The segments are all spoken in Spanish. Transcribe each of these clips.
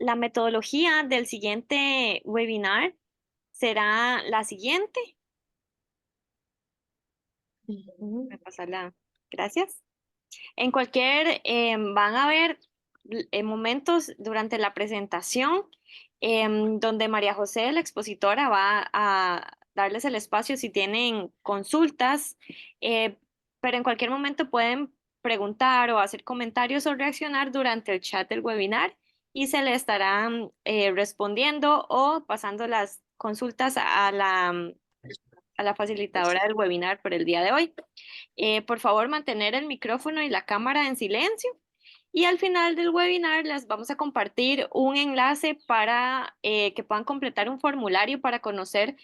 la metodología del siguiente webinar será la siguiente. Ujú. Voy a pasarla. Gracias. En cualquier, van a haber momentos durante la presentación donde María José, la expositora, va a darles el espacio si tienen consultas, eh, pero en cualquier momento pueden preguntar o hacer comentarios o reaccionar durante el chat del webinar y se le estarán respondiendo o pasando las consultas a la facilitadora del webinar por el día de hoy. Por favor, mantener el micrófono y la cámara en silencio. Y al final del webinar les vamos a compartir un enlace para que puedan completar un formulario para conocer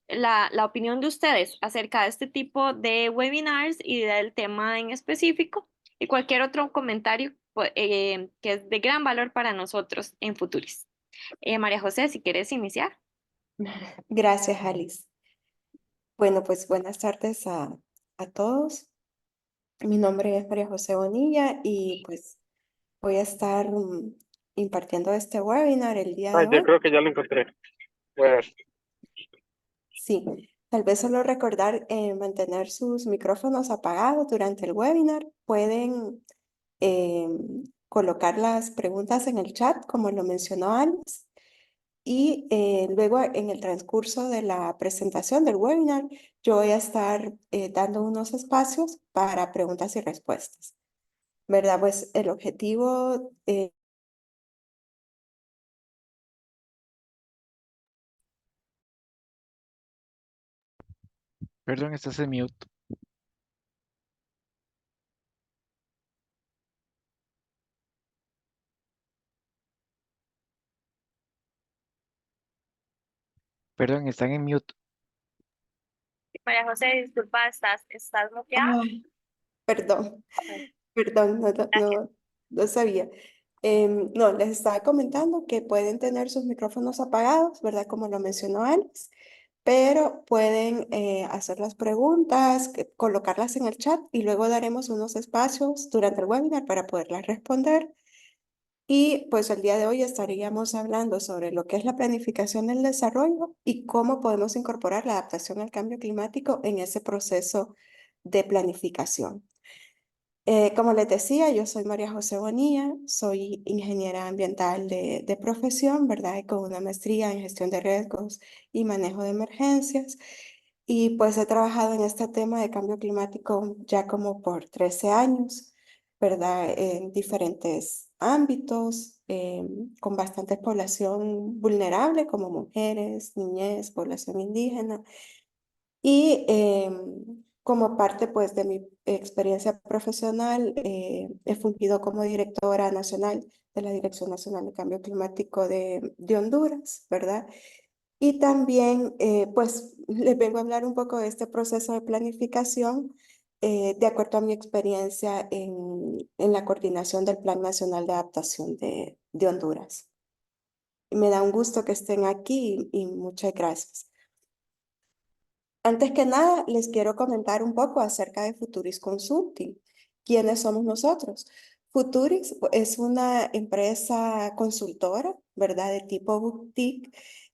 la opinión de ustedes acerca de este tipo de webinars y del tema en específico y cualquier otro comentario que es de gran valor para nosotros en Futuris. María José, si quieres iniciar. Gracias, Alice. Bueno, pues buenas tardes a todos. Mi nombre es María José Bonilla y pues voy a estar impartiendo este webinar el día Ah, de yo hoy. creo que ya lo encontré. Pues, Sí, tal vez solo recordar mantener sus micrófonos apagados durante el webinar. Pueden eh, colocar las preguntas en el chat, como lo mencionó Alice. Y luego en el transcurso de la presentación del webinar, yo voy a estar dando unos espacios para preguntas y respuestas, ¿verdad? Pues el objetivo, Perdón, estás en mute. Perdón, están en mute. María José, disculpa, estás bloqueada. ay, perdón, perdón, no sabía. No, les estaba comentando que pueden tener sus micrófonos apagados, ¿verdad? Como lo mencionó Alex, pero pueden hacer las preguntas, colocarlas en el chat y luego daremos unos espacios durante el webinar para poderlas responder. Y pues el día de hoy estaríamos hablando sobre lo que es la planificación del desarrollo y cómo podemos incorporar la adaptación al cambio climático en ese proceso de planificación. Como les decía, yo soy María José Bonilla, soy ingeniera ambiental de profesión, ¿verdad? Y con una maestría en gestión de riesgos y manejo de emergencias. Y pues he trabajado en este tema de cambio climático ya como por 13 años, ¿verdad? En diferentes ámbitos, con bastante población vulnerable como mujeres, niñez, población indígena. Y como parte pues de mi experiencia profesional, he fungido como directora nacional de la Dirección Nacional de Cambio Climático de Honduras, ¿verdad? Y también pues les vengo a hablar un poco de este proceso de planificación de acuerdo a mi experiencia en la coordinación del Plan Nacional de Adaptación de Honduras. Me da un gusto que estén aquí y muchas gracias. Antes que nada, les quiero comentar un poco acerca de Futuris Consulting. ¿Quiénes somos nosotros? Futuris es una empresa consultora, ¿verdad? De tipo boutique,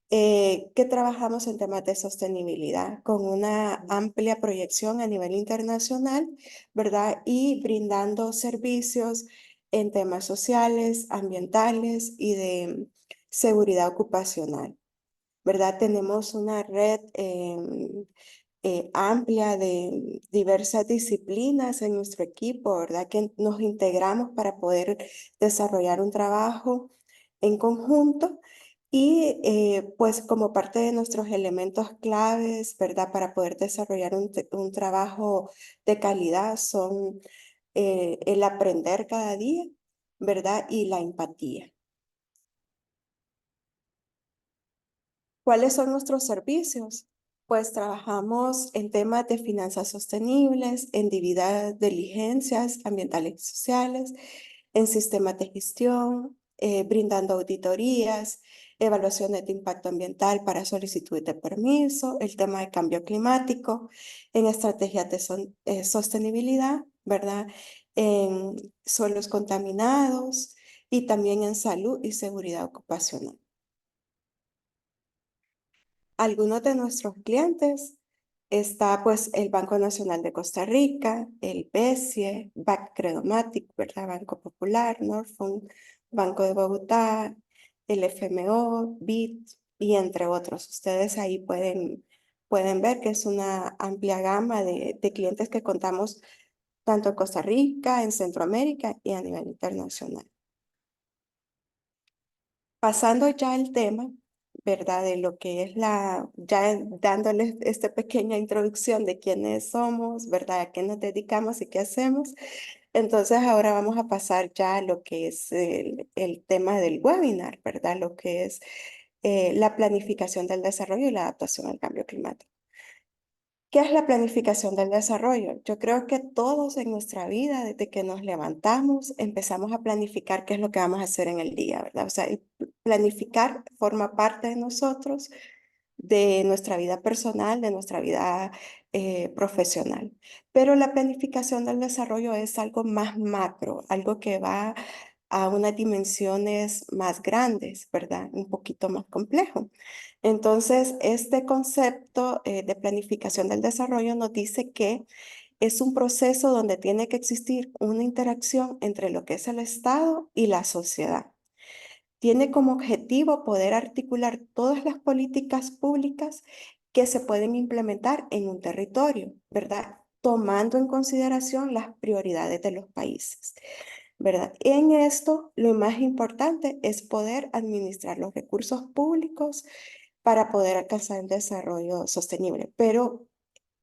que trabajamos en temas de sostenibilidad con una amplia proyección a nivel internacional, ¿verdad? Y brindando servicios en temas sociales, ambientales y de seguridad ocupacional. ¿Verdad? Tenemos una red amplia de diversas disciplinas en nuestro equipo, ¿verdad? Que nos integramos para poder desarrollar un trabajo en conjunto y pues como parte de nuestros elementos claves, ¿verdad? Para poder desarrollar un trabajo de calidad son el aprender cada día, ¿verdad? Y la empatía. ¿Cuáles son nuestros servicios? Pues trabajamos en temas de finanzas sostenibles, en diligencias ambientales y sociales, en sistemas de gestión, brindando auditorías, evaluaciones de impacto ambiental para solicitudes de permiso, el tema de cambio climático, en estrategias de sostenibilidad, ¿verdad? En suelos contaminados y también en salud y seguridad ocupacional. Algunos de nuestros clientes está pues el Banco Nacional de Costa Rica, el BESIE, BAC Credomatic, ¿verdad? Banco Popular, Norfund, Banco de Bogotá, el FMO, BIT y entre otros. Ustedes ahí pueden ver que es una amplia gama de clientes que contamos tanto en Costa Rica, en Centroamérica y a nivel internacional. Pasando ya al tema, ¿verdad? De lo que es ya dándoles esta pequeña introducción de quiénes somos, ¿verdad? A qué nos dedicamos y qué hacemos. Entonces ahora vamos a pasar ya a lo que es el tema del webinar, ¿verdad? Lo que es la planificación del desarrollo y la adaptación al cambio climático. ¿Qué es la planificación del desarrollo? Yo creo que todos en nuestra vida, desde que nos levantamos, empezamos a planificar qué es lo que vamos a hacer en el día, ¿verdad? O sea, el planificar forma parte de nosotros, de nuestra vida personal, de nuestra vida profesional. Pero la planificación del desarrollo es algo más macro, algo que va a unas dimensiones más grandes, ¿verdad? Un poquito más complejo. Entonces, este concepto de planificación del desarrollo nos dice que es un proceso donde tiene que existir una interacción entre lo que es el Estado y la sociedad. Tiene como objetivo poder articular todas las políticas públicas que se pueden implementar en un territorio, ¿verdad? Tomando en consideración las prioridades de los países, ¿verdad? En esto, lo más importante es poder administrar los recursos públicos para poder alcanzar el desarrollo sostenible, pero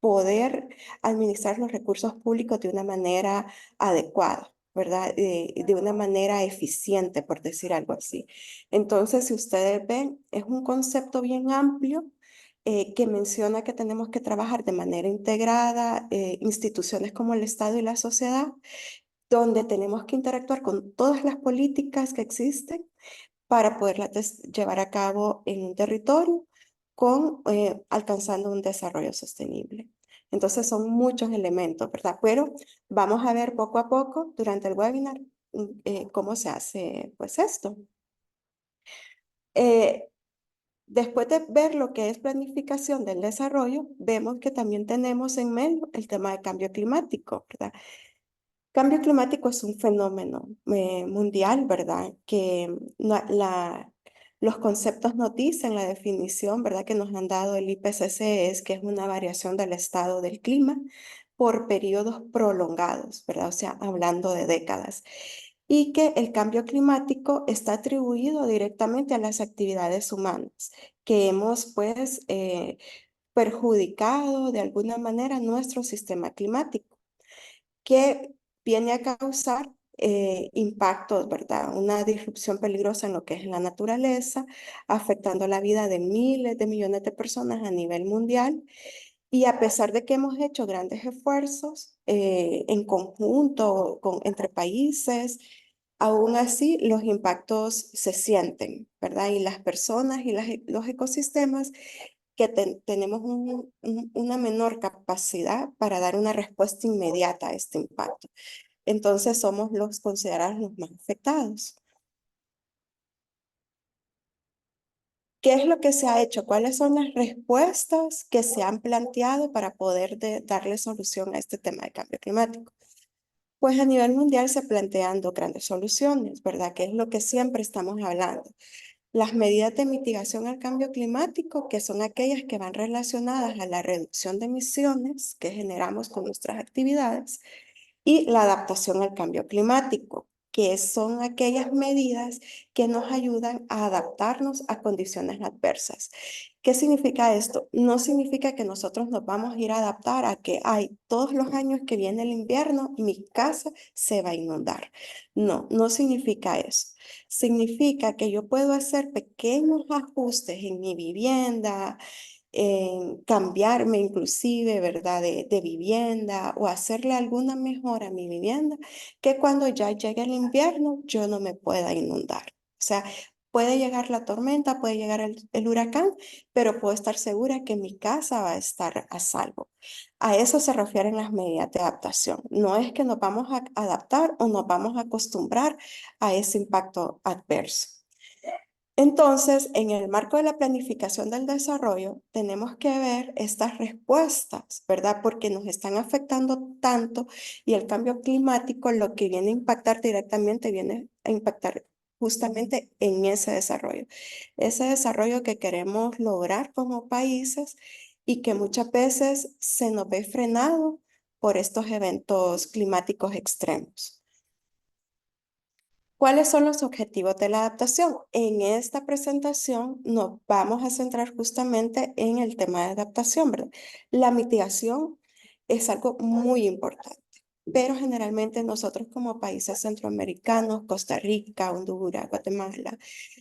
poder administrar los recursos públicos de una manera adecuada, ¿verdad? De una manera eficiente, por decir algo así. Entonces, si ustedes ven, es un concepto bien amplio que menciona que tenemos que trabajar de manera integrada, instituciones como el Estado y la sociedad, donde tenemos que interactuar con todas las políticas que existen para poderlas llevar a cabo en un territorio alcanzando un desarrollo sostenible. Entonces son muchos elementos, ¿verdad? Pero vamos a ver poco a poco durante el webinar cómo se hace pues esto. Eh, Después de ver lo que es planificación del desarrollo, vemos que también tenemos en medio el tema de cambio climático, ¿verdad? Cambio climático es un fenómeno mundial, ¿verdad? Que los conceptos nos dicen, la definición, ¿verdad? Que nos han dado el IPCC es que es una variación del estado del clima por periodos prolongados, ¿verdad? O sea, hablando de décadas. Y que el cambio climático está atribuido directamente a las actividades humanas, que hemos pues perjudicado de alguna manera nuestro sistema climático que viene a causar impactos, ¿verdad? Una disrupción peligrosa en lo que es la naturaleza, afectando la vida de miles de millones de personas a nivel mundial. Y a pesar de que hemos hecho grandes esfuerzos en conjunto entre países, aún así los impactos se sienten, ¿verdad? Y las personas y los ecosistemas que tenemos una menor capacidad para dar una respuesta inmediata a este impacto. Entonces somos los considerados los más afectados. ¿Qué es lo que se ha hecho? ¿Cuáles son las respuestas que se han planteado para poder darle solución a este tema de cambio climático? Pues a nivel mundial se plantean dos grandes soluciones, ¿verdad? Que es lo que siempre estamos hablando. Las medidas de mitigación al cambio climático, que son aquellas que van relacionadas a la reducción de emisiones que generamos con nuestras actividades, y la adaptación al cambio climático, que son aquellas medidas que nos ayudan a adaptarnos a condiciones adversas. ¿Qué significa esto? No significa que nosotros nos vamos a ir a adaptar a que todos los años que viene el invierno, mi casa se va a inundar. No, no significa eso. Significa que yo puedo hacer pequeños ajustes en mi vivienda, cambiarme inclusive, ¿verdad? De vivienda o hacerle alguna mejora a mi vivienda, que cuando ya llegue el invierno yo no me pueda inundar. O sea, Puede llegar la tormenta, puede llegar el huracán, pero puedo estar segura que mi casa va a estar a salvo. A eso se refieren las medidas de adaptación. No es que nos vamos a adaptar o nos vamos a acostumbrar a ese impacto adverso. Entonces, en el marco de la planificación del desarrollo, tenemos que ver estas respuestas, ¿verdad? Porque nos están afectando tanto y el cambio climático lo que viene a impactar directamente, viene a impactar justamente en ese desarrollo que queremos lograr como países y que muchas veces se nos ve frenado por estos eventos climáticos extremos. ¿Cuáles son los objetivos de la adaptación? En esta presentación nos vamos a centrar justamente en el tema de adaptación, ¿verdad? La mitigación es algo muy importante, pero generalmente nosotros como países centroamericanos, Costa Rica, Honduras, Guatemala,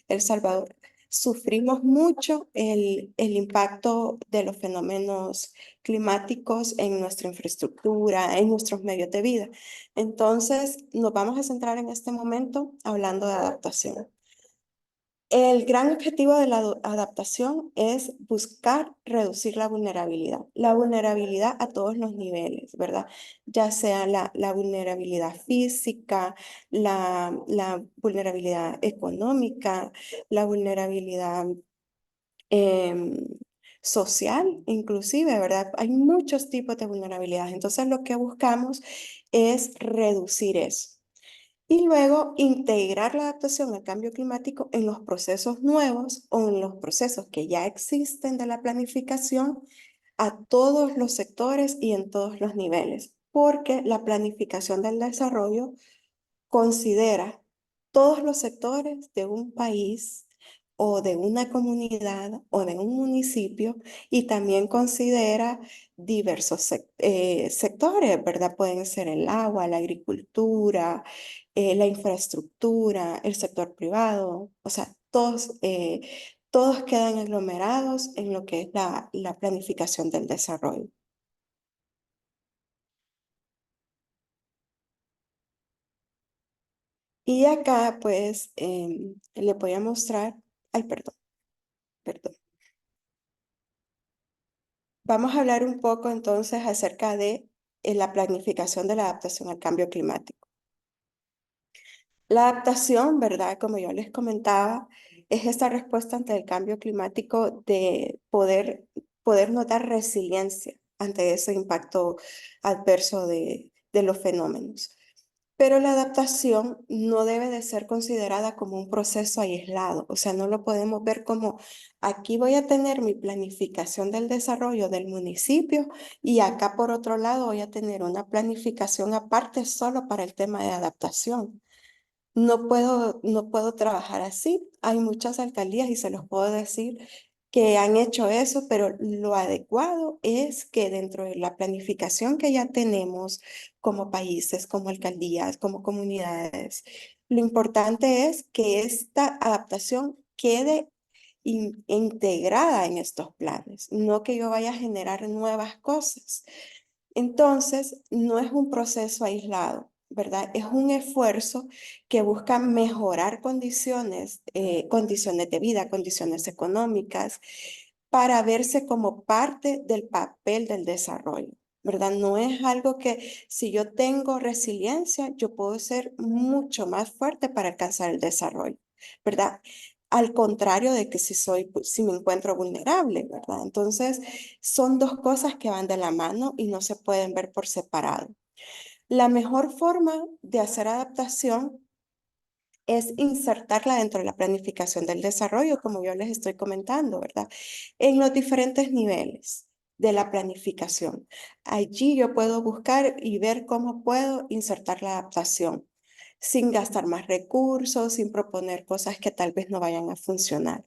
El Salvador, sufrimos mucho el impacto de los fenómenos climáticos en nuestra infraestructura, en nuestros medios de vida. Entonces, nos vamos a centrar en este momento hablando de adaptación. El gran objetivo de la adaptación es buscar reducir la vulnerabilidad a todos los niveles, ¿verdad? Ya sea la vulnerabilidad física, la vulnerabilidad económica, la vulnerabilidad em, social, inclusive, ¿verdad? Hay muchos tipos de vulnerabilidades. Entonces, lo que buscamos es reducir eso. Y luego integrar la adaptación al cambio climático en los procesos nuevos o en los procesos que ya existen de la planificación a todos los sectores y en todos los niveles, porque la planificación del desarrollo considera todos los sectores de un país o de una comunidad o de un municipio y también considera diversos sectores, ¿verdad? Pueden ser el agua, la agricultura, la infraestructura, el sector privado, o sea, todos quedan aglomerados en lo que es la planificación del desarrollo. Y acá, pues, le voy a mostrar, ay, perdón. Vamos a hablar un poco entonces acerca de la planificación de la adaptación al cambio climático. La adaptación, ¿verdad? Como yo les comentaba, es esta respuesta ante el cambio climático de poder dar resiliencia ante ese impacto adverso de los fenómenos. Pero la adaptación no debe de ser considerada como un proceso aislado, o sea, no lo podemos ver como aquí voy a tener mi planificación del desarrollo del municipio y acá por otro lado voy a tener una planificación aparte solo para el tema de adaptación. No puedo trabajar así. Hay muchas alcaldías y se los puedo decir que han hecho eso, pero lo adecuado es que dentro de la planificación que ya tenemos como países, como alcaldías, como comunidades, lo importante es que esta adaptación quede integrada en estos planes, no que yo vaya a generar nuevas cosas. Entonces, no es un proceso aislado, ¿verdad? Es un esfuerzo que busca mejorar condiciones de vida, condiciones económicas, para verse como parte del papel del desarrollo, ¿verdad? No es algo que si yo tengo resiliencia, yo puedo ser mucho más fuerte para alcanzar el desarrollo, ¿verdad? Al contrario de que si me encuentro vulnerable, ¿verdad? Entonces, son dos cosas que van de la mano y no se pueden ver por separado. La mejor forma de hacer adaptación es insertarla dentro de la planificación del desarrollo, como yo les estoy comentando, ¿verdad? En los diferentes niveles de la planificación. Allí yo puedo buscar y ver cómo puedo insertar la adaptación sin gastar más recursos, sin proponer cosas que tal vez no vayan a funcionar.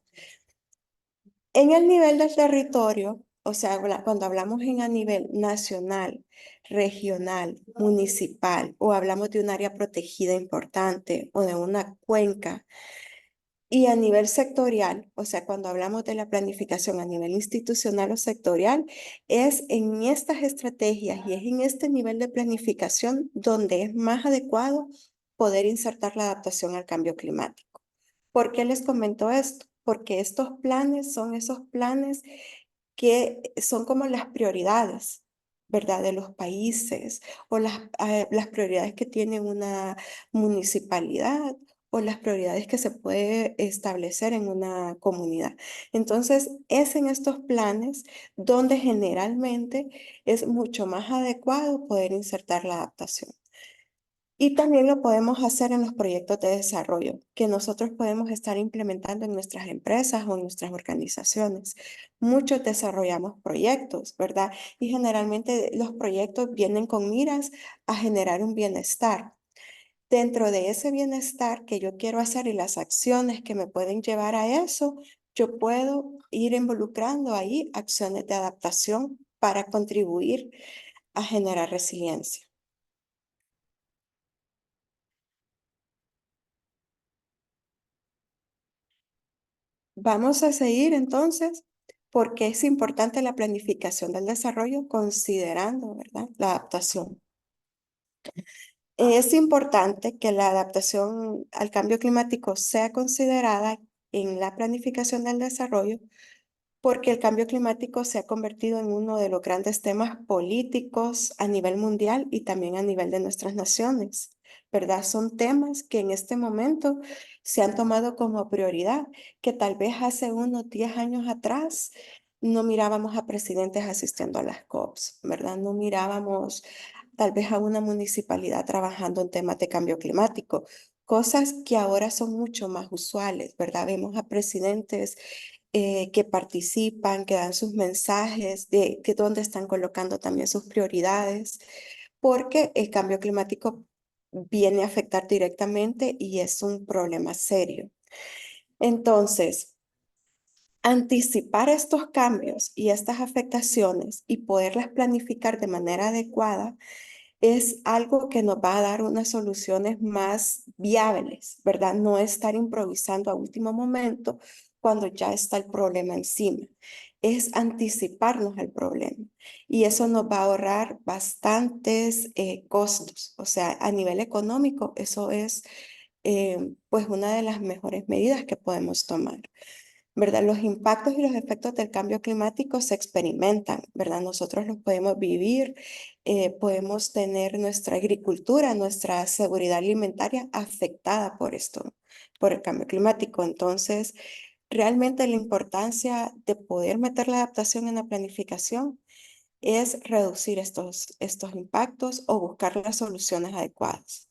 En el nivel del territorio, o sea, cuando hablamos a nivel nacional, regional, municipal, o hablamos de un área protegida importante o de una cuenca, y a nivel sectorial, o sea, cuando hablamos de la planificación a nivel institucional o sectorial, es en estas estrategias y es en este nivel de planificación donde es más adecuado poder insertar la adaptación al cambio climático. ¿Por qué les comento esto? Porque estos planes son esos planes que son como las prioridades, ¿verdad? De los países o las prioridades que tiene una municipalidad o las prioridades que se puede establecer en una comunidad. Entonces, es en estos planes donde generalmente es mucho más adecuado poder insertar la adaptación. Y también lo podemos hacer en los proyectos de desarrollo que nosotros podemos estar implementando en nuestras empresas o en nuestras organizaciones. Muchos desarrollamos proyectos, ¿verdad? Y generalmente los proyectos vienen con miras a generar un bienestar. Dentro de ese bienestar que yo quiero hacer y las acciones que me pueden llevar a eso, yo puedo ir involucrando ahí acciones de adaptación para contribuir a generar resiliencia. Vamos a seguir entonces, porque es importante la planificación del desarrollo considerando, ¿verdad?, la adaptación. Es importante que la adaptación al cambio climático sea considerada en la planificación del desarrollo porque el cambio climático se ha convertido en uno de los grandes temas políticos a nivel mundial y también a nivel de nuestras naciones, ¿verdad? Son temas que en este momento se han tomado como prioridad, que tal vez hace unos 10 años atrás no mirábamos a presidentes asistiendo a las COPs, ¿verdad? No mirábamos tal vez a una municipalidad trabajando en temas de cambio climático, cosas que ahora son mucho más usuales, ¿verdad? Vemos a presidentes que participan, que dan sus mensajes de dónde están colocando también sus prioridades, porque el cambio climático viene a afectar directamente y es un problema serio. Entonces, anticipar estos cambios y estas afectaciones y poderlas planificar de manera adecuada es algo que nos va a dar unas soluciones más viables, ¿verdad? No estar improvisando a último momento cuando ya está el problema encima. Es anticiparnos al problema y eso nos va a ahorrar bastantes costos. O sea, a nivel económico, eso es pues una de las mejores medidas que podemos tomar. ¿Verdad? Los impactos y los efectos del cambio climático se experimentan, ¿verdad? Nosotros los podemos vivir, podemos tener nuestra agricultura, nuestra seguridad alimentaria afectada por esto, por el cambio climático. Entonces, realmente la importancia de poder meter la adaptación en la planificación es reducir estos impactos o buscar las soluciones adecuadas,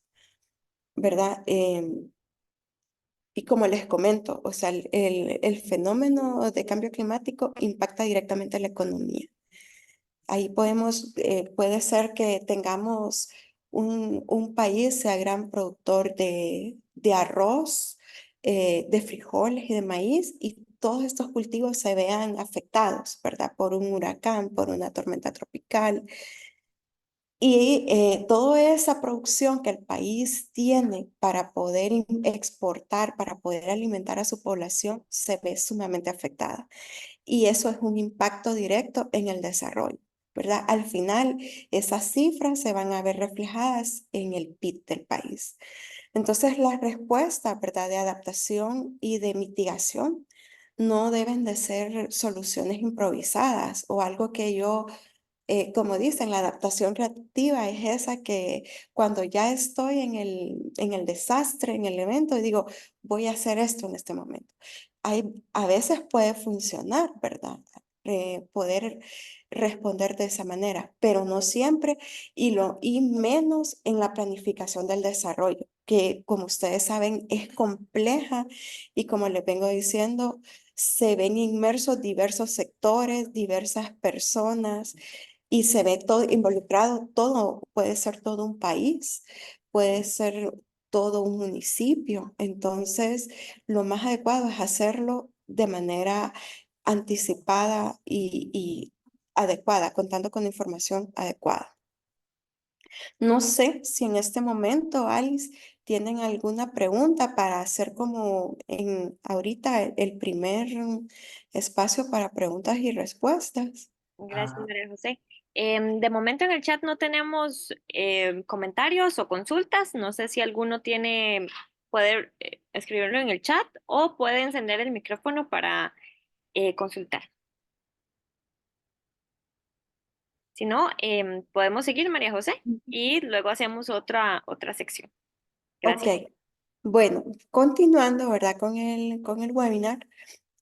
¿verdad? Y como les comento, o sea, el fenómeno de cambio climático impacta directamente la economía. Ahí puede ser que tengamos un país sea gran productor de arroz, de frijoles y de maíz, y todos estos cultivos se vean afectados, ¿verdad? Por un huracán, por una tormenta tropical, y toda esa producción que el país tiene para poder exportar, para poder alimentar a su población, se ve sumamente afectada. Y eso es un impacto directo en el desarrollo, ¿verdad? Al final, esas cifras se van a ver reflejadas en el PIB del país. Entonces, las respuestas, ¿verdad?, de adaptación y de mitigación no deben de ser soluciones improvisadas o algo que yo como dicen, la adaptación reactiva es esa que cuando ya estoy en el desastre, en el evento, y digo, voy a hacer esto en este momento. A veces puede funcionar, ¿verdad? Poder responder de esa manera, pero no siempre y menos en la planificación del desarrollo, que como ustedes saben es compleja y como les vengo diciendo, se ven inmersos diversos sectores, diversas personas y se ve todo involucrado, todo, puede ser todo un país, puede ser todo un municipio. Entonces, lo más adecuado es hacerlo de manera anticipada y adecuada, contando con información adecuada. No sé si en este momento, Alice, tienen alguna pregunta para hacer como en ahorita el primer espacio para preguntas y respuestas. Gracias, María José. De momento en el chat no tenemos comentarios o consultas. No sé si alguno puede escribirlo en el chat o puede encender el micrófono para consultar. Si no, podemos seguir, María José, y luego hacemos otra sección. Gracias. Ok, bueno, continuando, ¿verdad? Con el webinar.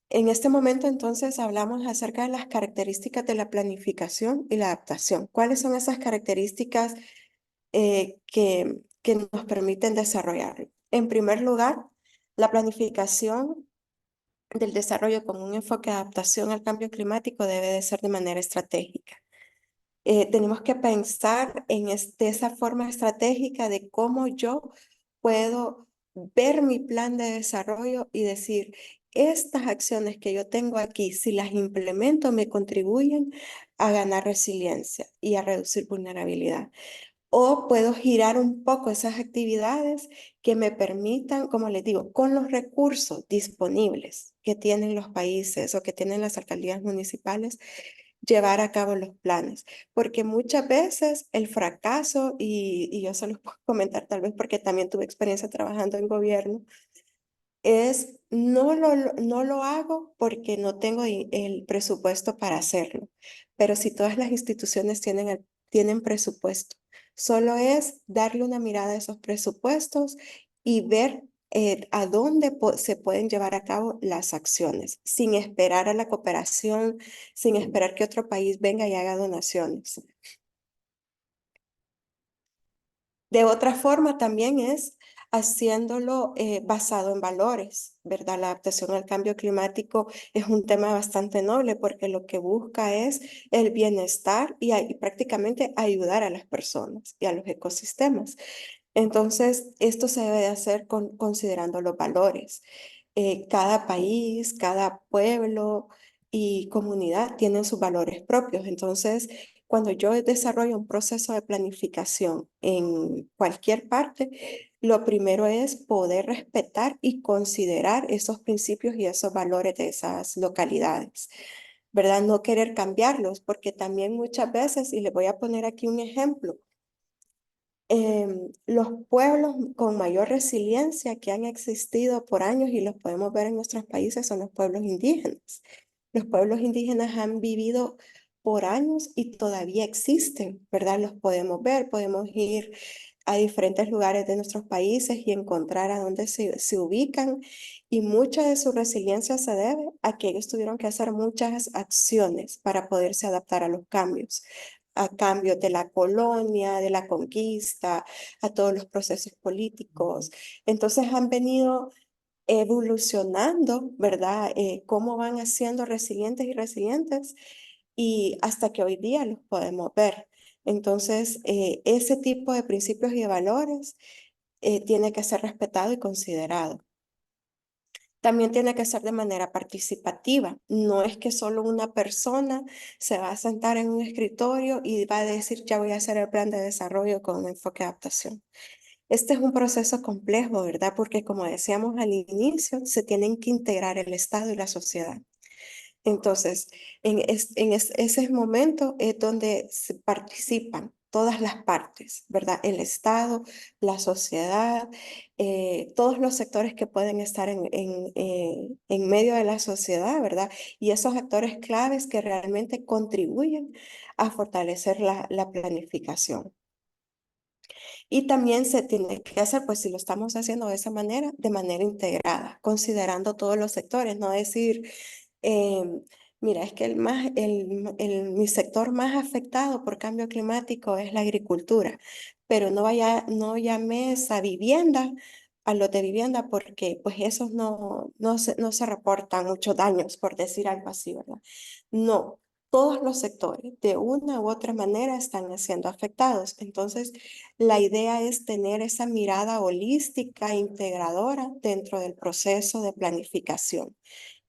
En este momento entonces hablamos acerca de las características de la planificación y la adaptación. ¿Cuáles son esas características que nos permiten desarrollarlo? En primer lugar, la planificación del desarrollo con un enfoque de adaptación al cambio climático debe de ser de manera estratégica. Tenemos que pensar de esa forma estratégica de cómo yo puedo ver mi plan de desarrollo y decir, estas acciones que yo tengo aquí, si las implemento, me contribuyen a ganar resiliencia y a reducir vulnerabilidad. O puedo girar un poco esas actividades que me permitan, como les digo, con los recursos disponibles que tienen los países o que tienen las alcaldías municipales, llevar a cabo los planes. Porque muchas veces el fracaso, y yo se los puedo comentar tal vez porque también tuve experiencia trabajando en gobierno, es no lo hago porque no tengo el presupuesto para hacerlo. Pero si todas las instituciones tienen presupuesto, solo es darle una mirada a esos presupuestos y ver a dónde se pueden llevar a cabo las acciones, sin esperar a la cooperación, sin esperar que otro país venga y haga donaciones. De otra forma también es haciéndolo basado en valores, ¿verdad? La adaptación al cambio climático es un tema bastante noble porque lo que busca es el bienestar y prácticamente ayudar a las personas y a los ecosistemas. Entonces, esto se debe de hacer considerando los valores. Cada país, cada pueblo y comunidad tienen sus valores propios. Entonces, cuando yo desarrollo un proceso de planificación en cualquier parte, lo primero es poder respetar y considerar esos principios y esos valores de esas localidades, ¿verdad? No querer cambiarlos, porque también muchas veces, y les voy a poner aquí un ejemplo, los pueblos con mayor resiliencia que han existido por años y los podemos ver en nuestros países son los pueblos indígenas. Los pueblos indígenas han vivido por años y todavía existen, ¿verdad? Los podemos ver, podemos ir a diferentes lugares de nuestros países y encontrar a dónde se ubican. Y mucha de su resiliencia se debe a que ellos tuvieron que hacer muchas acciones para poderse adaptar a los cambios, a cambios de la colonia, de la conquista, a todos los procesos políticos. Entonces han venido evolucionando, ¿verdad? Cómo van haciendo resilientes y resilientes y hasta que hoy día los podemos ver. Entonces, ese tipo de principios y de valores tiene que ser respetado y considerado. También tiene que ser de manera participativa. No es que solo una persona se va a sentar en un escritorio y va a decir, ya voy a hacer el plan de desarrollo con un enfoque de adaptación. Este es un proceso complejo, ¿verdad? Porque como decíamos al inicio, se tienen que integrar el Estado y la sociedad. Entonces, ese momento es donde se participan todas las partes, ¿verdad? El Estado, la sociedad, todos los sectores que pueden estar en medio de la sociedad, ¿verdad? Y esos actores claves que realmente contribuyen a fortalecer la planificación. Y también se tiene que hacer, pues si lo estamos haciendo de esa manera, de manera integrada, considerando todos los sectores, no decir, mira, es que mi sector más afectado por cambio climático es la agricultura, pero no llames a vivienda, a los de vivienda, porque pues esos no se reportan muchos daños, por decir algo así, ¿verdad? No, todos los sectores de una u otra manera están siendo afectados. Entonces, la idea es tener esa mirada holística e integradora dentro del proceso de planificación,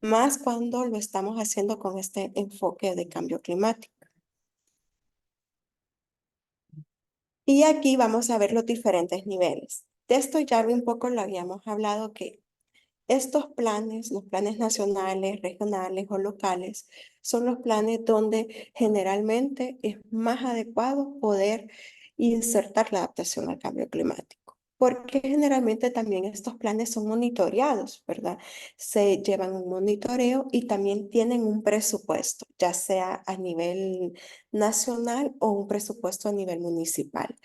más cuando lo estamos haciendo con este enfoque de cambio climático. Y aquí vamos a ver los diferentes niveles. De esto ya un poco lo habíamos hablado, que estos planes, los planes nacionales, regionales o locales, son los planes donde generalmente es más adecuado poder insertar la adaptación al cambio climático. porque generalmente también estos planes son monitoreados, ¿verdad? Se llevan un monitoreo y también tienen un presupuesto, ya sea a nivel nacional o un presupuesto a nivel municipal.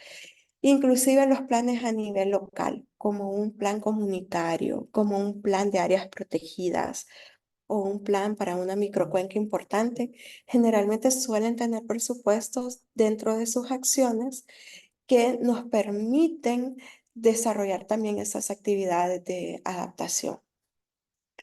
Inclusive los planes a nivel local, como un plan comunitario, como un plan de áreas protegidas o un plan para una microcuenca importante, generalmente suelen tener presupuestos dentro de sus acciones que nos permiten desarrollar también esas actividades de adaptación.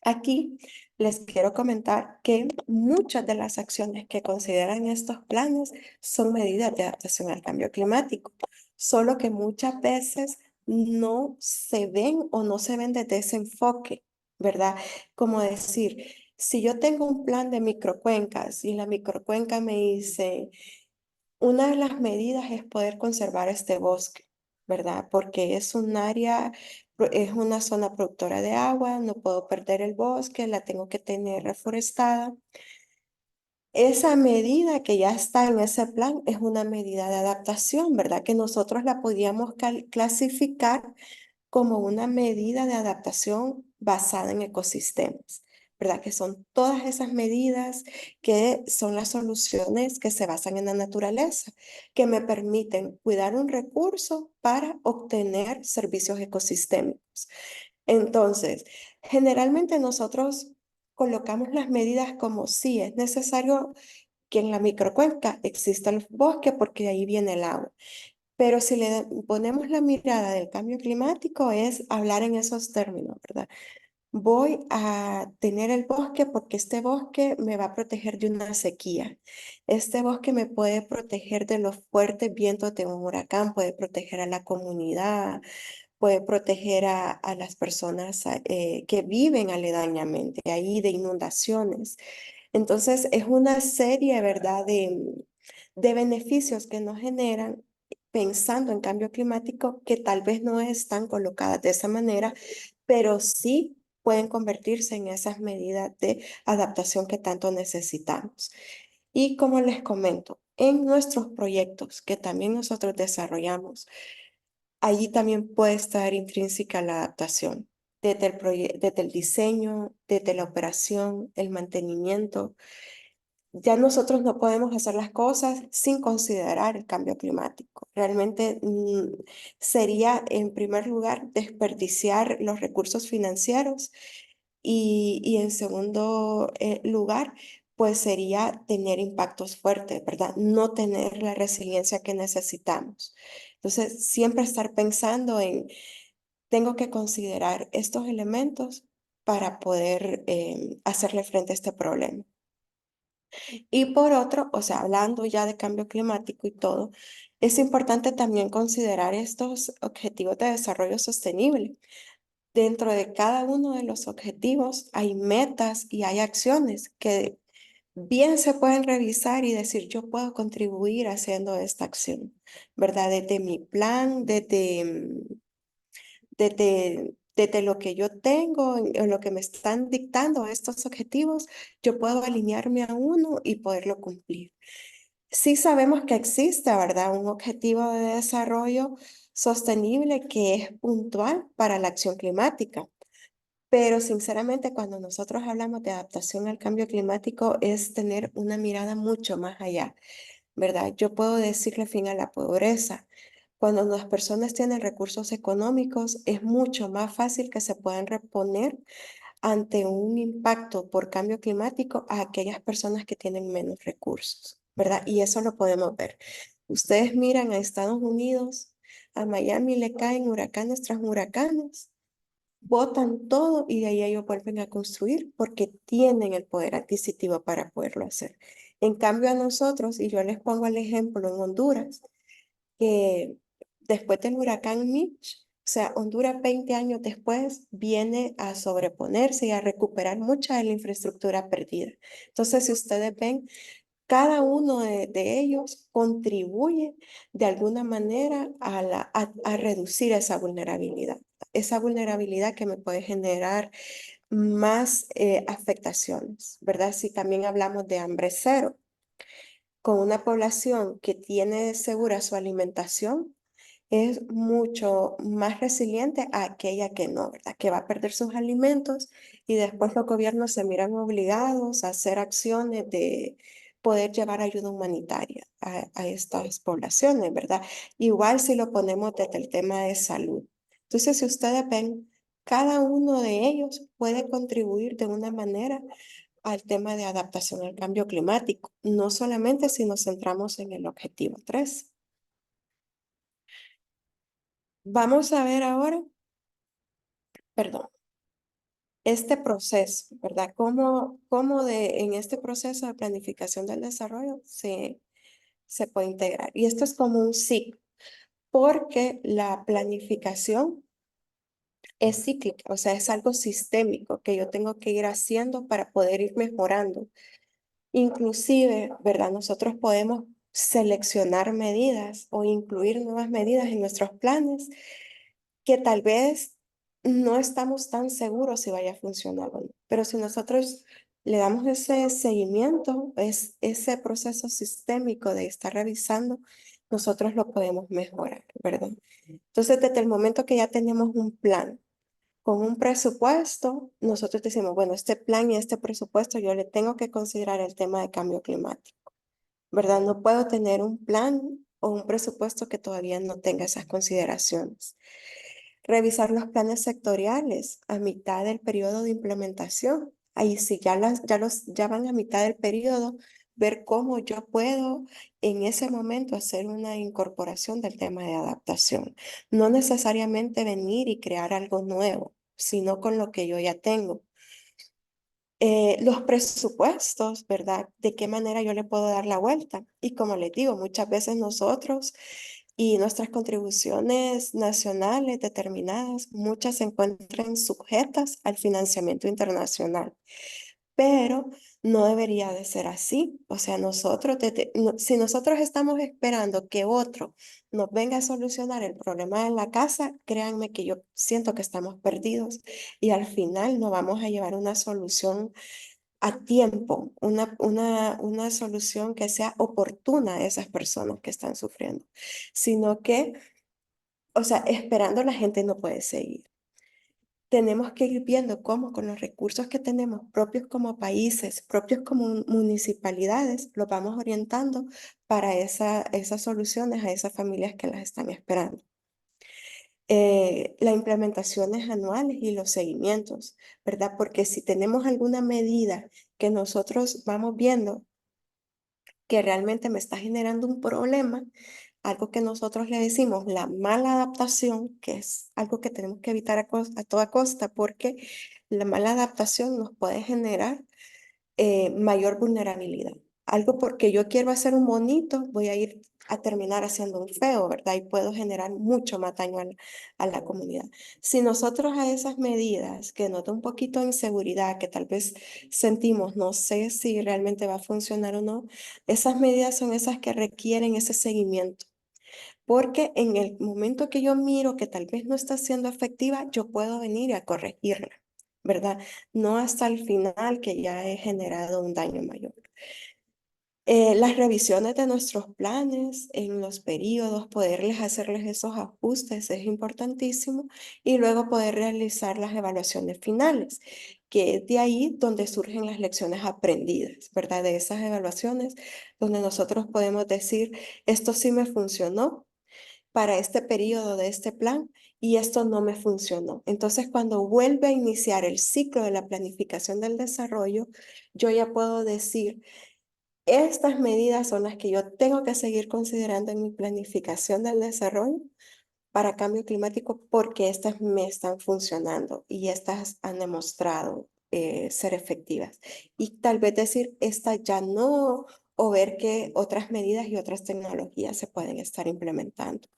Aquí les quiero comentar que muchas de las acciones que consideran estos planes son medidas de adaptación al cambio climático, solo que muchas veces no se ven o no se ven desde ese enfoque, ¿verdad? Como decir, si yo tengo un plan de microcuencas y la microcuenca me dice, una de las medidas es poder conservar este bosque, ¿verdad? Porque es un área, es una zona productora de agua, no puedo perder el bosque, la tengo que tener reforestada. Esa medida que ya está en ese plan es una medida de adaptación, ¿verdad? Que nosotros la podíamos clasificar como una medida de adaptación basada en ecosistemas, ¿verdad? Que son todas esas medidas que son las soluciones que se basan en la naturaleza, que me permiten cuidar un recurso para obtener servicios ecosistémicos. Entonces, generalmente nosotros colocamos las medidas como si es necesario que en la microcuenca exista el bosque porque de ahí viene el agua. Pero si le ponemos la mirada del cambio climático es hablar en esos términos, ¿verdad? Voy a tener el bosque porque este bosque me va a proteger de una sequía. Este bosque me puede proteger de los fuertes vientos de un huracán, puede proteger a la comunidad, puede proteger a las personas que viven aledañamente ahí de inundaciones. Entonces, es una serie, ¿verdad?, de beneficios que nos generan pensando en cambio climático que tal vez no están colocadas de esa manera, pero sí pueden convertirse en esas medidas de adaptación que tanto necesitamos. Y como les comento, en nuestros proyectos que también nosotros desarrollamos, allí también puede estar intrínseca la adaptación, desde el diseño, desde la operación, el mantenimiento. Ya nosotros no podemos hacer las cosas sin considerar el cambio climático. Realmente sería, en primer lugar, desperdiciar los recursos financieros y en segundo lugar, pues sería tener impactos fuertes, ¿verdad? No tener la resiliencia que necesitamos. Entonces, siempre estar pensando en, tengo que considerar estos elementos para poder hacerle frente a este problema. Y por otro, o sea, hablando ya de cambio climático y todo, es importante también considerar estos objetivos de desarrollo sostenible. Dentro de cada uno de los objetivos hay metas y hay acciones que bien se pueden revisar y decir, yo puedo contribuir haciendo esta acción, ¿verdad? Desde mi plan, desde lo que yo tengo, en lo que me están dictando estos objetivos, yo puedo alinearme a uno y poderlo cumplir. Sí sabemos que existe, ¿verdad? Un objetivo de desarrollo sostenible que es puntual para la acción climática. Pero sinceramente, cuando nosotros hablamos de adaptación al cambio climático, es tener una mirada mucho más allá, ¿verdad? Yo puedo decirle fin a la pobreza. Cuando las personas tienen recursos económicos, es mucho más fácil que se puedan reponer ante un impacto por cambio climático a aquellas personas que tienen menos recursos, ¿verdad? Y eso lo podemos ver. Ustedes miran a Estados Unidos, a Miami le caen huracanes tras huracanes, botan todo y de ahí ellos vuelven a construir porque tienen el poder adquisitivo para poderlo hacer. En cambio a nosotros, y yo les pongo el ejemplo en Honduras, que después del huracán Mitch, o sea, Honduras 20 años después viene a sobreponerse y a recuperar mucha de la infraestructura perdida. Entonces, si ustedes ven, cada uno de ellos contribuye de alguna manera a reducir esa vulnerabilidad que me puede generar más afectaciones, ¿verdad? Si también hablamos de hambre cero, con una población que tiene segura su alimentación, es mucho más resiliente a aquella que no, ¿verdad? Que va a perder sus alimentos y después los gobiernos se miran obligados a hacer acciones de poder llevar ayuda humanitaria a estas poblaciones, ¿verdad? Igual si lo ponemos desde el tema de salud. Entonces, si ustedes ven, cada uno de ellos puede contribuir de una manera al tema de adaptación al cambio climático, no solamente si nos centramos en el objetivo 3. Vamos a ver ahora, perdón, este proceso, ¿verdad? En este proceso de planificación del desarrollo se puede integrar. Y esto es como un ciclo, porque la planificación es cíclica, o sea, es algo sistémico que yo tengo que ir haciendo para poder ir mejorando. Inclusive, ¿verdad? Nosotros podemos seleccionar medidas o incluir nuevas medidas en nuestros planes que tal vez no estamos tan seguros si vaya a funcionar o no. Pero si nosotros le damos ese seguimiento, ese proceso sistémico de estar revisando, nosotros lo podemos mejorar, ¿verdad? Entonces, desde el momento que ya tenemos un plan con un presupuesto, nosotros decimos, bueno, este plan y este presupuesto yo le tengo que considerar el tema de cambio climático, ¿verdad? No puedo tener un plan o un presupuesto que todavía no tenga esas consideraciones. Revisar los planes sectoriales a mitad del periodo de implementación. Ahí sí, ya van a mitad del periodo, ver cómo yo puedo en ese momento hacer una incorporación del tema de adaptación. No necesariamente venir y crear algo nuevo, sino con lo que yo ya tengo. Los presupuestos, ¿verdad? ¿De qué manera yo le puedo dar la vuelta? Y como les digo, muchas veces nosotros y nuestras contribuciones nacionales determinadas, muchas se encuentran sujetas al financiamiento internacional, pero no debería de ser así. O sea, si nosotros estamos esperando que otro nos venga a solucionar el problema en la casa, créanme que yo siento que estamos perdidos y al final no vamos a llevar una solución a tiempo, una solución que sea oportuna a esas personas que están sufriendo, sino que, o sea, esperando la gente no puede seguir. Tenemos que ir viendo cómo con los recursos que tenemos propios como países, propios como municipalidades, los vamos orientando para esas soluciones a esas familias que las están esperando. Las implementaciones anuales y los seguimientos, ¿verdad? Porque si tenemos alguna medida que nosotros vamos viendo que realmente me está generando un problema, algo que nosotros le decimos la mala adaptación, que es algo que tenemos que evitar a toda costa, porque la mala adaptación nos puede generar mayor vulnerabilidad. Algo porque yo quiero hacer un bonito, voy a ir a terminar haciendo un feo, ¿verdad? Y puedo generar mucho más daño a la comunidad. Si nosotros a esas medidas que nos da un poquito de inseguridad, que tal vez sentimos, no sé si realmente va a funcionar o no, esas medidas son esas que requieren ese seguimiento. Porque en el momento que yo miro que tal vez no está siendo efectiva, yo puedo venir a corregirla, ¿verdad? No hasta el final que ya he generado un daño mayor. Las revisiones de nuestros planes en los periodos, hacerles esos ajustes es importantísimo y luego poder realizar las evaluaciones finales, que es de ahí donde surgen las lecciones aprendidas, ¿verdad? De esas evaluaciones donde nosotros podemos decir, esto sí me funcionó para este periodo de este plan y esto no me funcionó. Entonces, cuando vuelve a iniciar el ciclo de la planificación del desarrollo, yo ya puedo decir, estas medidas son las que yo tengo que seguir considerando en mi planificación del desarrollo para cambio climático porque estas me están funcionando y estas han demostrado ser efectivas. Y tal vez decir, esta ya no, o ver que otras medidas y otras tecnologías se pueden estar implementando.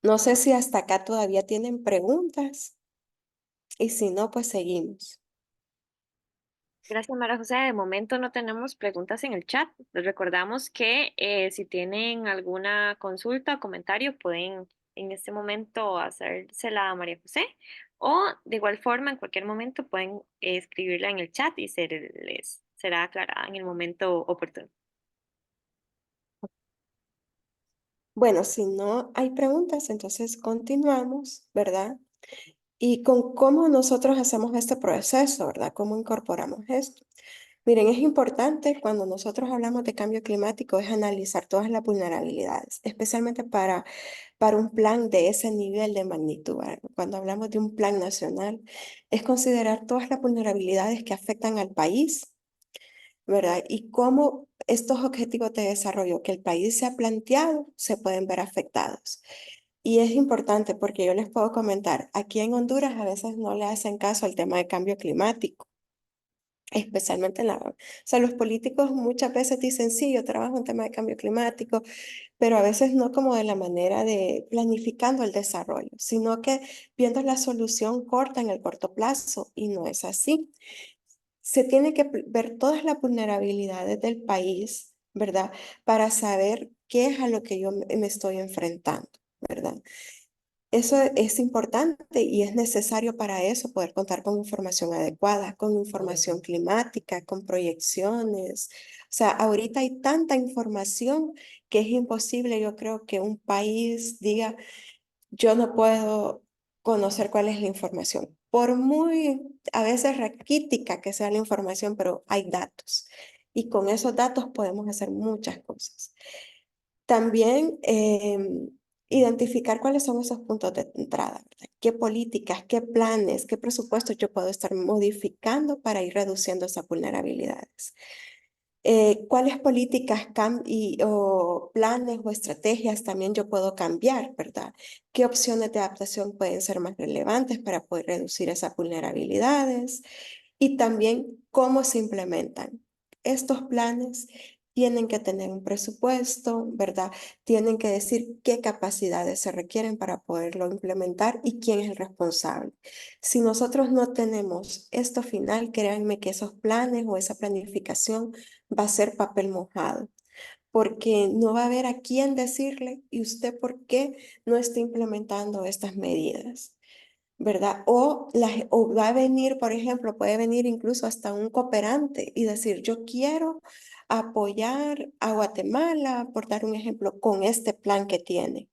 No sé si hasta acá todavía tienen preguntas y si no, pues seguimos. Gracias, María José. De momento no tenemos preguntas en el chat. Les recordamos que si tienen alguna consulta o comentario, pueden en este momento hacérsela a María José o de igual forma en cualquier momento pueden escribirla en el chat y les será aclarada en el momento oportuno. Bueno, si no hay preguntas, entonces continuamos, ¿verdad? Y con cómo nosotros hacemos este proceso, ¿verdad? ¿Cómo incorporamos esto? Miren, es importante cuando nosotros hablamos de cambio climático es analizar todas las vulnerabilidades, especialmente para un plan de ese nivel de magnitud, ¿verdad? Cuando hablamos de un plan nacional, es considerar todas las vulnerabilidades que afectan al país, ¿verdad? Y cómo estos objetivos de desarrollo que el país se ha planteado se pueden ver afectados. Y es importante porque yo les puedo comentar, aquí en Honduras a veces no le hacen caso al tema de cambio climático, especialmente o sea, los políticos muchas veces dicen, sí, yo trabajo en tema de cambio climático, pero a veces no como de la manera de planificando el desarrollo, sino que viendo la solución corta en el corto plazo, y no es así. Se tiene que ver todas las vulnerabilidades del país, ¿verdad? Para saber qué es a lo que yo me estoy enfrentando, ¿verdad? Eso es importante y es necesario para eso poder contar con información adecuada, con información climática, con proyecciones. O sea, ahorita hay tanta información que es imposible, yo creo que un país diga, yo no puedo conocer cuál es la información. Por muy a veces raquítica que sea la información, pero hay datos. Y con esos datos podemos hacer muchas cosas. También identificar cuáles son esos puntos de entrada, ¿verdad? ¿Qué políticas, qué planes, qué presupuestos yo puedo estar modificando para ir reduciendo esas vulnerabilidades? ¿Cuáles políticas o planes o estrategias también yo puedo cambiar, ¿verdad? ¿Qué opciones de adaptación pueden ser más relevantes para poder reducir esas vulnerabilidades? Y también cómo se implementan. Estos planes tienen que tener un presupuesto, ¿verdad? Tienen que decir qué capacidades se requieren para poderlo implementar y quién es el responsable. Si nosotros no tenemos esto final, créanme que esos planes o esa planificación va a ser papel mojado, porque no va a haber a quién decirle y usted por qué no está implementando estas medidas. ¿Verdad? O va a venir, por ejemplo, puede venir incluso hasta un cooperante y decir, yo quiero apoyar a Guatemala, por dar un ejemplo, con este plan que tiene,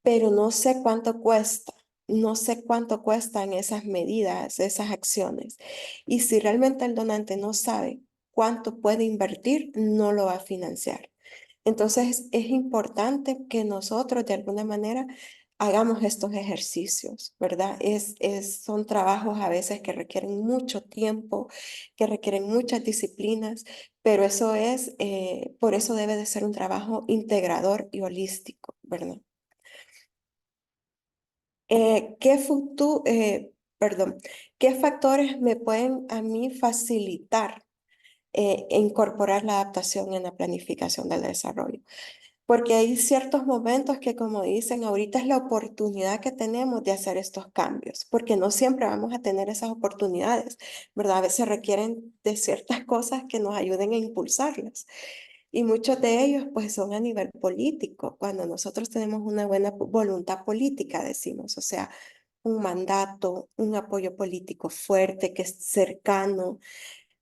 pero no sé cuánto cuesta, no sé cuánto cuestan esas medidas, esas acciones. Y si realmente el donante no sabe cuánto puede invertir, no lo va a financiar. Entonces es importante que nosotros de alguna manera hagamos estos ejercicios, ¿verdad? Son trabajos a veces que requieren mucho tiempo, que requieren muchas disciplinas, pero por eso debe de ser un trabajo integrador y holístico, ¿verdad? Eh, ¿qué futu- eh, perdón, ¿qué factores me pueden a mí facilitar incorporar la adaptación en la planificación del desarrollo? Porque hay ciertos momentos que, como dicen, ahorita es la oportunidad que tenemos de hacer estos cambios, porque no siempre vamos a tener esas oportunidades, ¿verdad? A veces requieren de ciertas cosas que nos ayuden a impulsarlas. Y muchos de ellos, pues, son a nivel político, cuando nosotros tenemos una buena voluntad política, decimos, o sea, un mandato, un apoyo político fuerte, que es cercano,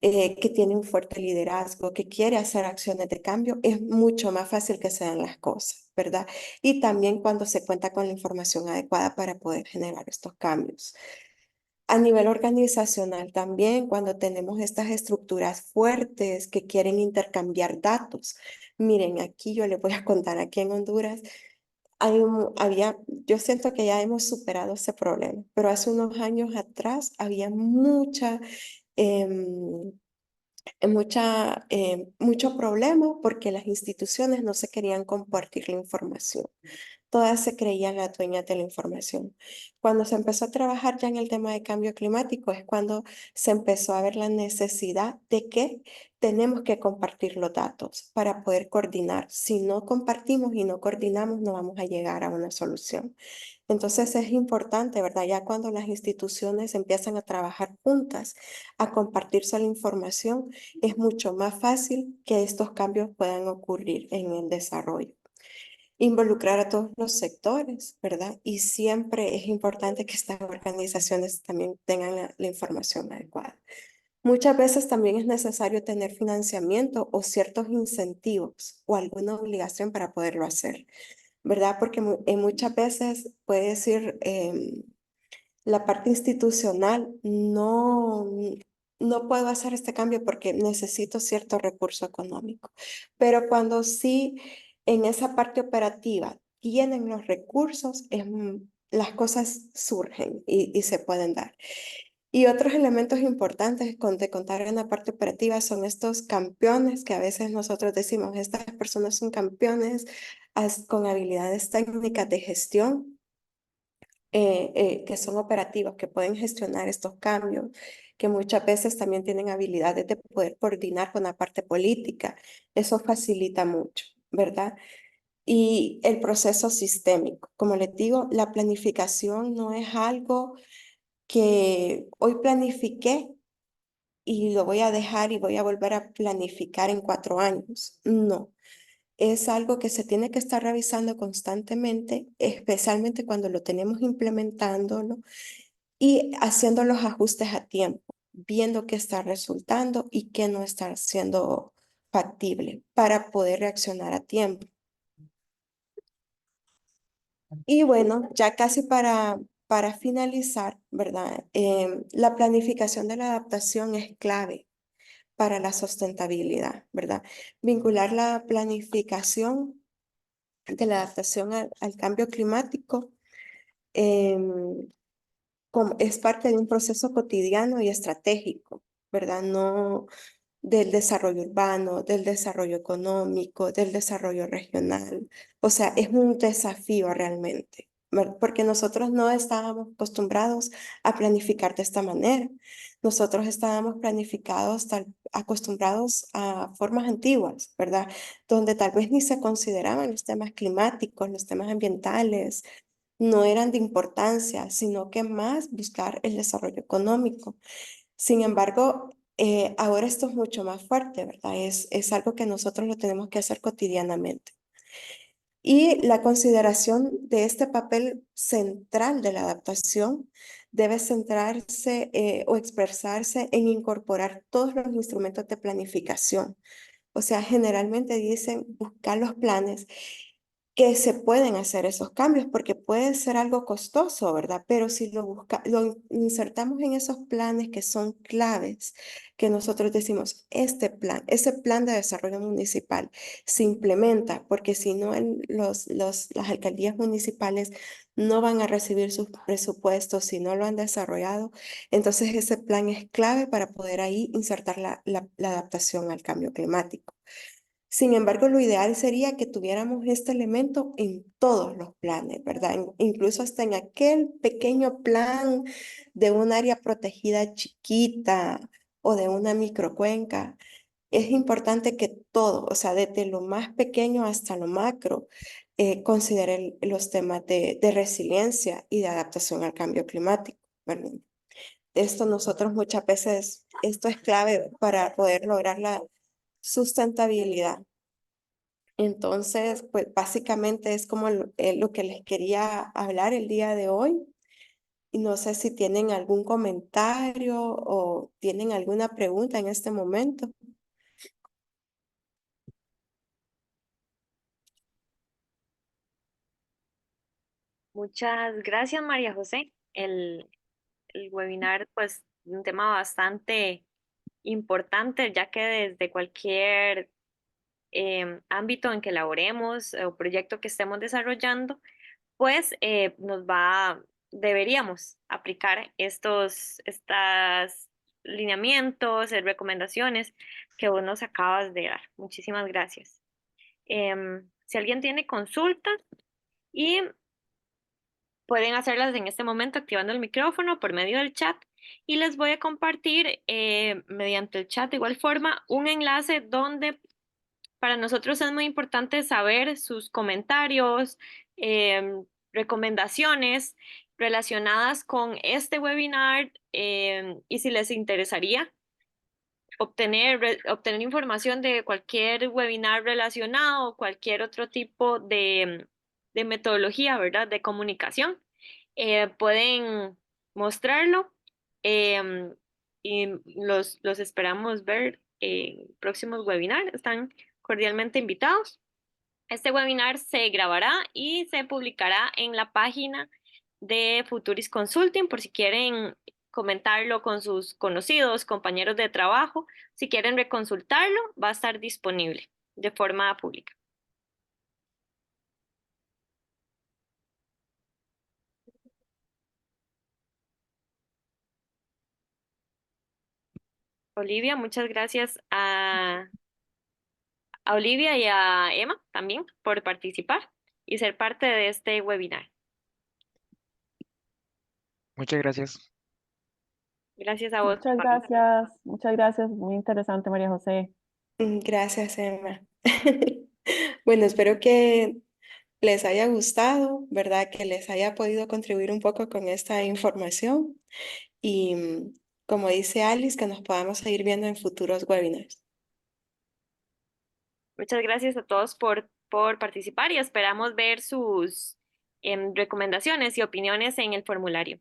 que tiene un fuerte liderazgo, que quiere hacer acciones de cambio, es mucho más fácil que se den las cosas, ¿verdad? Y también cuando se cuenta con la información adecuada para poder generar estos cambios. A nivel organizacional también, cuando tenemos estas estructuras fuertes que quieren intercambiar datos. Miren, aquí yo les voy a contar, aquí en Honduras yo siento que ya hemos superado ese problema, pero hace unos años atrás había em, mucho problema porque las instituciones no se querían compartir la información. Todas se creían las dueñas de la información. Cuando se empezó a trabajar ya en el tema de cambio climático es cuando se empezó a ver la necesidad de que tenemos que compartir los datos para poder coordinar. Si no compartimos y no coordinamos, no vamos a llegar a una solución. Entonces es importante, ¿verdad? Ya cuando las instituciones empiezan a trabajar juntas, a compartirse la información, es mucho más fácil que estos cambios puedan ocurrir en el desarrollo. Involucrar a todos los sectores, ¿verdad? Y siempre es importante que estas organizaciones también tengan la información adecuada. Muchas veces también es necesario tener financiamiento o ciertos incentivos o alguna obligación para poderlo hacer. ¿verdad? Porque muchas veces puede decir la parte institucional, no puedo hacer este cambio porque necesito cierto recurso económico. Pero cuando sí en esa parte operativa tienen los recursos, las cosas surgen y se pueden dar. Y otros elementos importantes de contar en la parte operativa son estos campeones que a veces nosotros decimos, estas personas son campeones con habilidades técnicas de gestión, que son operativos, que pueden gestionar estos cambios, que muchas veces también tienen habilidades de poder coordinar con la parte política. Eso facilita mucho, ¿verdad? Y el proceso sistémico. Como les digo, la planificación no es algo que hoy planifiqué y lo voy a dejar y voy a volver a planificar en 4 años. No, es algo que se tiene que estar revisando constantemente, especialmente cuando lo tenemos implementándolo y haciendo los ajustes a tiempo, viendo qué está resultando y qué no está siendo factible para poder reaccionar a tiempo. Y bueno, ya casi para finalizar, ¿verdad? La planificación de la adaptación es clave para la sustentabilidad, ¿verdad? Vincular la planificación de la adaptación al cambio climático es parte de un proceso cotidiano y estratégico, ¿verdad? No del desarrollo urbano, del desarrollo económico, del desarrollo regional. O sea, es un desafío realmente, ¿verdad? Porque nosotros no estábamos acostumbrados a planificar de esta manera. Nosotros estábamos acostumbrados a formas antiguas, ¿verdad? Donde tal vez ni se consideraban los temas climáticos, los temas ambientales, no eran de importancia, sino que más buscar el desarrollo económico. Sin embargo, ahora esto es mucho más fuerte, ¿verdad? Es algo que nosotros lo tenemos que hacer cotidianamente. Y la consideración de este papel central de la adaptación debe centrarse o expresarse en incorporar todos los instrumentos de planificación. O sea, generalmente dicen buscar los planes que se pueden hacer esos cambios, porque puede ser algo costoso, ¿verdad? Pero si lo insertamos en esos planes que son claves, que nosotros decimos, ese plan de desarrollo municipal se implementa, porque si no, las alcaldías municipales no van a recibir sus presupuestos si no lo han desarrollado. Entonces, ese plan es clave para poder ahí insertar la adaptación al cambio climático. Sin embargo, lo ideal sería que tuviéramos este elemento en todos los planes, ¿verdad? Incluso hasta en aquel pequeño plan de un área protegida chiquita o de una microcuenca. Es importante que todo, o sea, desde lo más pequeño hasta lo macro, considere los temas de resiliencia y de adaptación al cambio climático, ¿verdad? Esto nosotros muchas veces, esto es clave para poder lograr la sustentabilidad. Entonces, pues básicamente es como lo que les quería hablar el día de hoy. Y no sé si tienen algún comentario o tienen alguna pregunta en este momento. Muchas gracias, María José. El webinar, pues, un tema bastante importante, ya que desde cualquier ámbito en que laboremos o proyecto que estemos desarrollando, pues deberíamos aplicar estas lineamientos, recomendaciones que vos nos acabas de dar. Muchísimas gracias. Si alguien tiene consultas y pueden hacerlas en este momento activando el micrófono por medio del chat y les voy a compartir mediante el chat de igual forma un enlace donde para nosotros es muy importante saber sus comentarios, recomendaciones relacionadas con este webinar y si les interesaría obtener información de cualquier webinar relacionado o cualquier otro tipo de metodología, ¿verdad? De comunicación. Pueden mostrarlo em, y los esperamos ver en próximos webinars. Están cordialmente invitados. Este webinar se grabará y se publicará en la página de Futuris Consulting por si quieren comentarlo con sus conocidos, compañeros de trabajo. Si quieren reconsultarlo, va a estar disponible de forma pública. Olivia, muchas gracias a Olivia y a Emma también por participar y ser parte de este webinar. Muchas gracias. Gracias a vos. Muchas gracias, muy interesante, María José. Gracias, Emma. Bueno, espero que les haya gustado, ¿verdad? Que les haya podido contribuir un poco con esta información y, como dice Alice, que nos podamos seguir viendo en futuros webinars. Muchas gracias a todos por participar y esperamos ver sus recomendaciones y opiniones en el formulario.